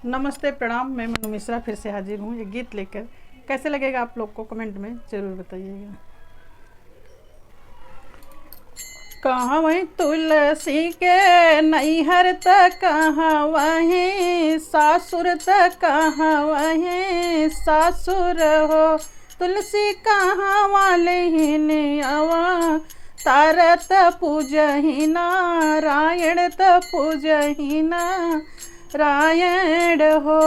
नमस्ते प्रणाम। मैं मनु मिश्रा फिर से हाजिर हूँ ये गीत लेकर। कैसे लगेगा आप लोग को कमेंट में ज़रूर बताइएगा। कहाँ वहीं तुलसी के नैहर तक, कहाँ वहीं सासुर तक, कहाँ वहीं सासुर हो। तुलसी कहाँ वाले ही नेवा तारत पूजही नारायण त पूजही नारायण हो।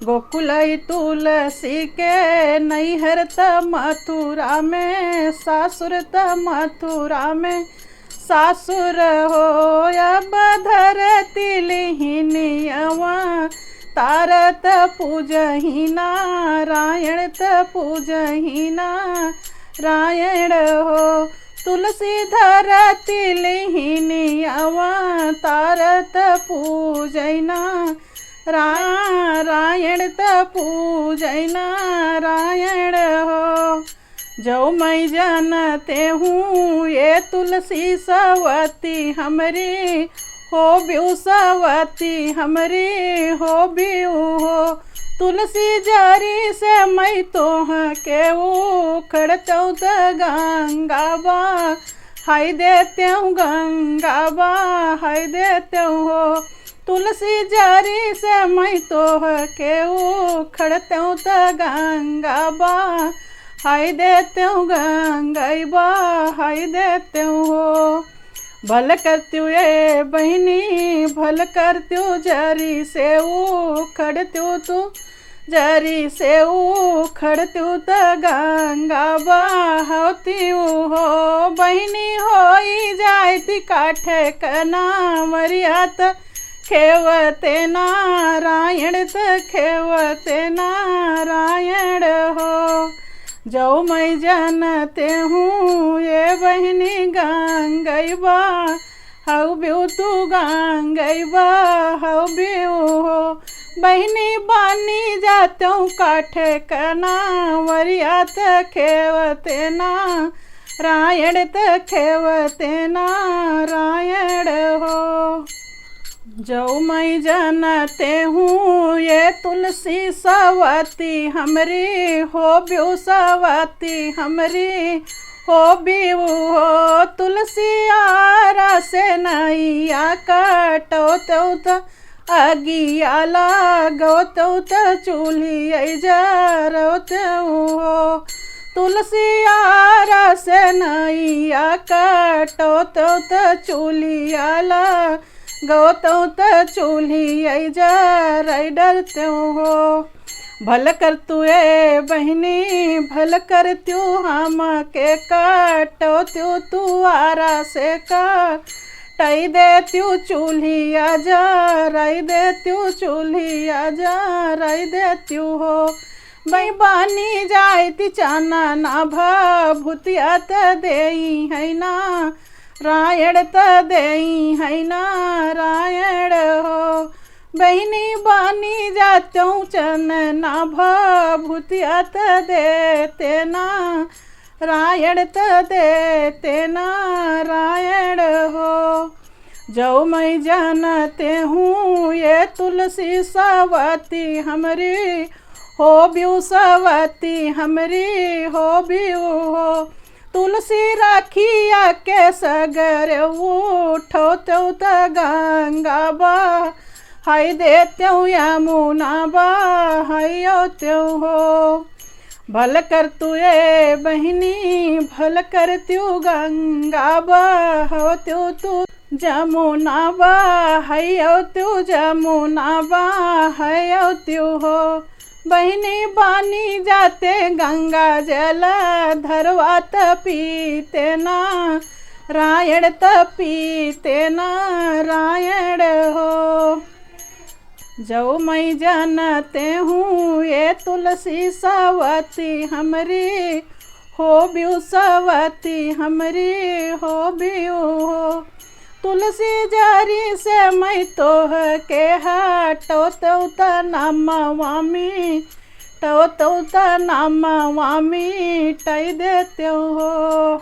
गोकुलई तुलसी के नैहर त मथुरा में सासुर त मथुरा में सासुर हो। अब धरती लिहिनियवा तारत पूजही नारायण त पूजही नारायण हो। तुलसी धरती लिहिनियवा तारत पूजैना नारायण त पूजै नारायण हो। जो मैं जानते हूँ ये तुलसी सवती हमरी हो ब्यू सवती हमरी हो ब्यू हो। तुलसी जारी से मैं तोह के उखड़ता त गंगा बा हाय देते हूँ गंगा बा हाय देते हो। तुलसी जारी से मैं तोह के उखड़ते हूँ त गंगा बा हाय देते हूँ गंगा बा हाय देते हो। भल करती हूँ ये बहनी भल करती हूँ जारी से उखड़ती हूँ तू जारी से उखड़ती हूँ त गंगा बहाती हूँ हो। बहनी हो जाती काठे कना मरियात खेवते नारायण त खेवते नारायण हो। जो मैं जानते हूँ ये बहनी गंगैबा हऊ ब्यू तू गंगैबा हऊ ब्यू हो। बहनी बानी जाते हूँ काठे कना वरियात खेवते नारायण त खेवते नारायण हो। जो मैं जानते हूँ ये तुलसी सवती हमरी हो ब्यू सवती हमरी हो ब्यू हो। तुलसी आरा से नैया कटो तो अगिया लागो तो चूल्ही जरो हो। तुलसी आरा से नैया कटो तो चूल्हिया लागो तो चूल्ही जर डरते हो। भल कर तू ए बहनी भल कर तू हम के काटो तू आरा से काटई दे तू चूल्हिया जराई दे तू चूल्हिया जराई दे तू हो। मैं बानी जाती चाना ना भूतिया त देई है ना रायण त देई है नारायण हो। बहनी बानी जातों चनना भूतिया त देते ना रायण त देते नारायण हो। जो मैं जानते हूँ ये तुलसी सवती हमरी हो ब्यू सवती हमरी हो ब्यू हो। तुलसी राखिया के सगर उठो तो त गंगा बा हाय देते हूँ यमुना बा हाय त्यों हो। भल कर तू ये बहनी भल कर त्यू गंगा बा हो त्यू तू जमुना बा हाय त्यू जमुना बा हाय त्यू हो। बहनी बानी जाते गंगा जल धरवात पीते ना रायण त पीते नारायण हो। जो मैं जानते हूँ ये तुलसी सवती हमरी हो ब्यू सवती हमरी हो ब्यू हो। तुलसी जारी से मैं तोह के हटो तो नाम वामी तो नाम वामी टई देते हो।